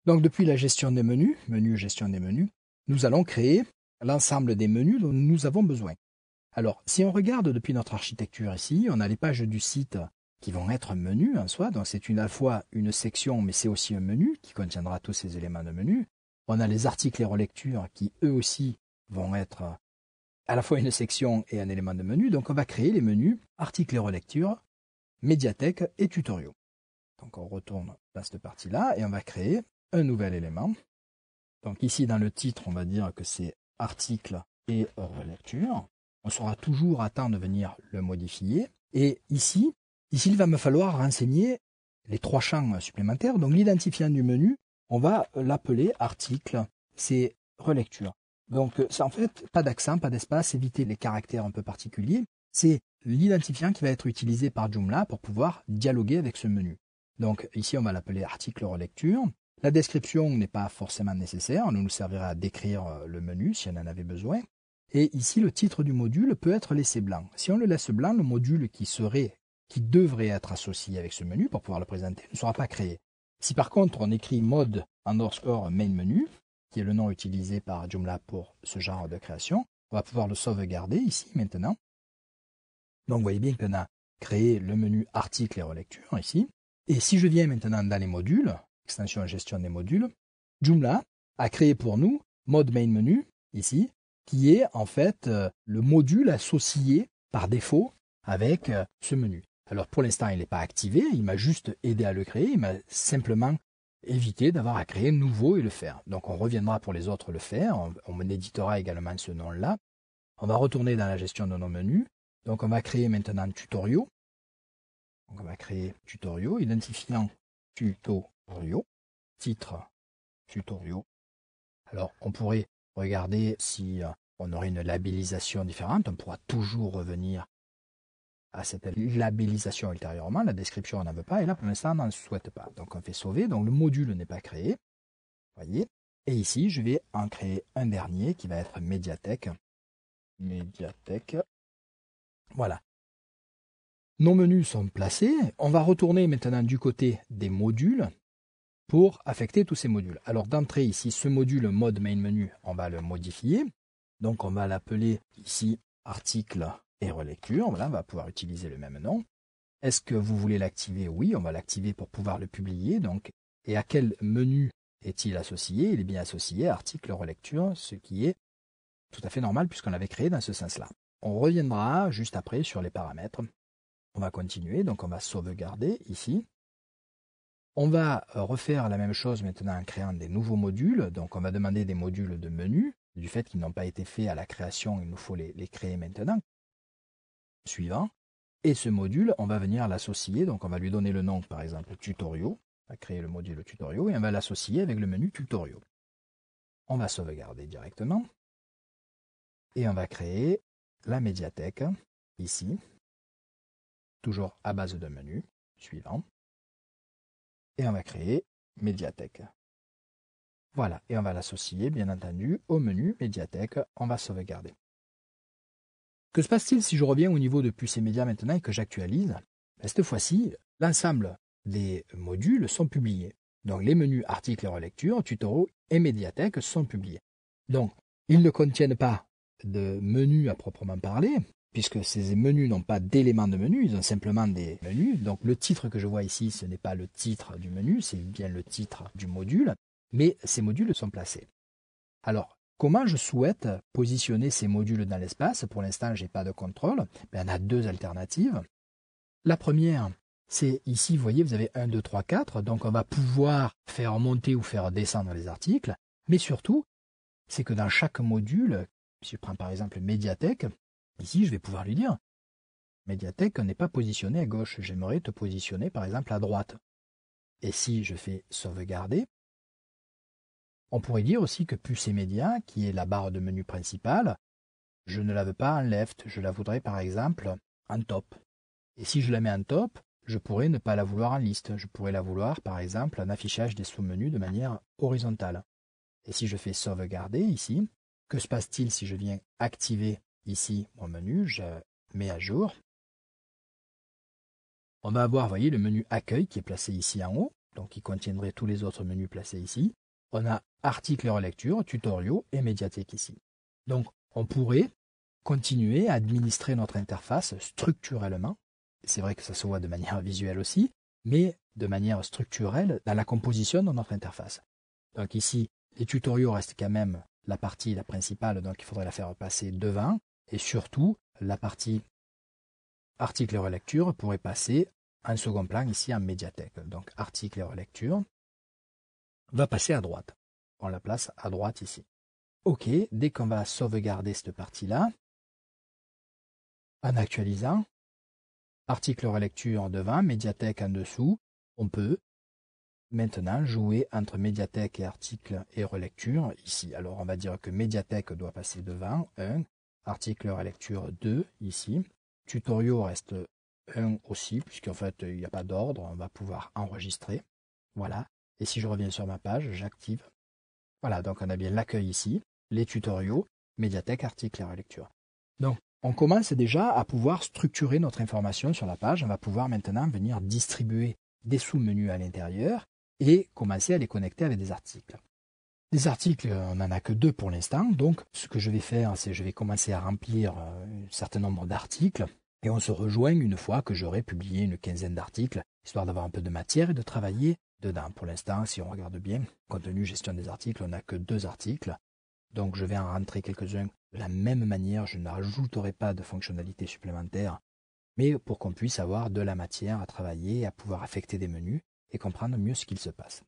Donc depuis la gestion des menus, menu gestion des menus, nous allons créer l'ensemble des menus dont nous avons besoin. Alors, si on regarde depuis notre architecture ici, on a les pages du site qui vont être un menu en soi. Donc c'est à la fois une section, mais c'est aussi un menu qui contiendra tous ces éléments de menu. On a les articles et relectures qui eux aussi vont être à la fois une section et un élément de menu. Donc on va créer les menus articles et relectures, médiathèque et tutoriaux. Donc on retourne dans cette partie-là et on va créer un nouvel élément. Donc ici dans le titre, on va dire que c'est article et relecture. On saura toujours à temps de venir le modifier. Et ici, il va me falloir renseigner les 3 champs supplémentaires. Donc l'identifiant du menu, on va l'appeler article, c'est relecture. Donc c'est en fait pas d'accent, pas d'espace, éviter les caractères un peu particuliers. C'est l'identifiant qui va être utilisé par Joomla pour pouvoir dialoguer avec ce menu. Donc ici on va l'appeler article relecture. La description n'est pas forcément nécessaire, elle nous servira à décrire le menu si on en avait besoin. Et ici, le titre du module peut être laissé blanc. Si on le laisse blanc, le module qui devrait être associé avec ce menu pour pouvoir le présenter ne sera pas créé. Si par contre on écrit mode_main menu, qui est le nom utilisé par Joomla pour ce genre de création, on va pouvoir le sauvegarder ici maintenant. Donc vous voyez bien qu'on a créé le menu article et relecture ici. Et si je viens maintenant dans les modules, extension gestion des modules, Joomla a créé pour nous mode main menu ici, qui est en fait le module associé par défaut avec ce menu. Alors pour l'instant, il n'est pas activé, il m'a juste aidé à le créer, il m'a simplement évité d'avoir à créer nouveau et le faire. Donc on reviendra pour les autres le faire, on éditera également ce nom-là. On va retourner dans la gestion de nos menus. Donc on va créer maintenant tutoriaux. Donc on va créer tutoriaux, identifiant tutoriaux, titre tutoriaux. Alors on pourrait regarder si on aurait une labellisation différente. On pourra toujours revenir à cette labellisation ultérieurement. La description, on n'en veut pas. Et là, pour l'instant, on n'en souhaite pas. Donc, on fait sauver. Donc, le module n'est pas créé. Voyez. Et ici, je vais en créer un dernier qui va être médiathèque. Médiathèque. Voilà. Nos menus sont placés. On va retourner maintenant du côté des modules pour affecter tous ces modules. Alors d'entrée ici, ce module mode main menu, on va le modifier. Donc on va l'appeler ici article et relecture. Voilà, on va pouvoir utiliser le même nom. Est-ce que vous voulez l'activer? Oui, on va l'activer pour pouvoir le publier. Donc, et à quel menu est-il associé? Il est bien associé à article relecture, ce qui est tout à fait normal puisqu'on l'avait créé dans ce sens-là. On reviendra juste après sur les paramètres. On va continuer, donc on va sauvegarder ici. On va refaire la même chose maintenant en créant des nouveaux modules. Donc on va demander des modules de menu. Du fait qu'ils n'ont pas été faits à la création, il nous faut les créer maintenant. Suivant. Et ce module, on va venir l'associer. Donc on va lui donner le nom, par exemple, tutoriaux. On va créer le module tutoriaux et on va l'associer avec le menu tutoriaux. On va sauvegarder directement. Et on va créer la médiathèque, ici. Toujours à base de menu. Suivant. Et on va créer médiathèque. Voilà, et on va l'associer, bien entendu, au menu médiathèque. On va sauvegarder. Que se passe-t-il si je reviens au niveau de puces et médias maintenant et que j'actualise? Cette fois-ci, l'ensemble des modules sont publiés. Donc les menus articles et relecture, tutoriaux et médiathèque sont publiés. Donc, ils ne contiennent pas de menus à proprement parler, puisque ces menus n'ont pas d'éléments de menu, ils ont simplement des menus. Donc le titre que je vois ici, ce n'est pas le titre du menu, c'est bien le titre du module, mais ces modules sont placés. Alors, comment je souhaite positionner ces modules dans l'espace? Pour l'instant, je n'ai pas de contrôle. Mais on a 2 alternatives. La première, c'est ici, vous voyez, vous avez 1, 2, 3, 4. Donc on va pouvoir faire monter ou faire descendre les articles. Mais surtout, c'est que dans chaque module, si je prends par exemple médiathèque, ici je vais pouvoir lui dire, médiathèque n'est pas positionné à gauche, j'aimerais te positionner par exemple à droite. Et si je fais sauvegarder, on pourrait dire aussi que puces et médias, qui est la barre de menu principale, je ne la veux pas en left, je la voudrais par exemple en top. Et si je la mets en top, je pourrais ne pas la vouloir en liste, je pourrais la vouloir par exemple en affichage des sous-menus de manière horizontale. Et si je fais sauvegarder ici, que se passe-t-il si je viens activer ici mon menu, je mets à jour. On va avoir, vous voyez, le menu accueil qui est placé ici en haut. donc qui contiendrait tous les autres menus placés ici. On a articles et relectures, tutoriaux et médiathèque ici. Donc on pourrait continuer à administrer notre interface structurellement. C'est vrai que ça se voit de manière visuelle aussi, mais de manière structurelle dans la composition de notre interface. Donc ici, les tutoriaux restent quand même la principale, donc il faudrait la faire passer devant, et surtout la partie articles et relectures pourrait passer en second plan ici en médiathèque. Donc articles et relectures va passer à droite. On la place à droite ici. OK, dès qu'on va sauvegarder cette partie-là, en actualisant, article relecture devant, médiathèque en dessous, on peut maintenant jouer entre médiathèque et article et relecture ici. Alors on va dire que médiathèque doit passer devant, 1, article relecture 2 ici, tutoriaux reste 1 aussi, puisqu'en fait il n'y a pas d'ordre, on va pouvoir enregistrer. Voilà, et si je reviens sur ma page, j'active. Voilà, donc on a bien l'accueil ici, les tutoriaux, médiathèque, article et relecture. Donc on commence déjà à pouvoir structurer notre information sur la page. On va pouvoir maintenant venir distribuer des sous-menus à l'intérieur et commencer à les connecter avec des articles. Les articles, on n'en a que 2 pour l'instant. Donc ce que je vais faire, c'est que je vais commencer à remplir un certain nombre d'articles et on se rejoint une fois que j'aurai publié une quinzaine d'articles, histoire d'avoir un peu de matière et de travailler dedans. Pour l'instant, si on regarde bien, contenu, gestion des articles, on n'a que 2 articles. Donc je vais en rentrer quelques-uns de la même manière, je ne rajouterai pas de fonctionnalités supplémentaires, mais pour qu'on puisse avoir de la matière à travailler, à pouvoir affecter des menus et comprendre mieux ce qu'il se passe.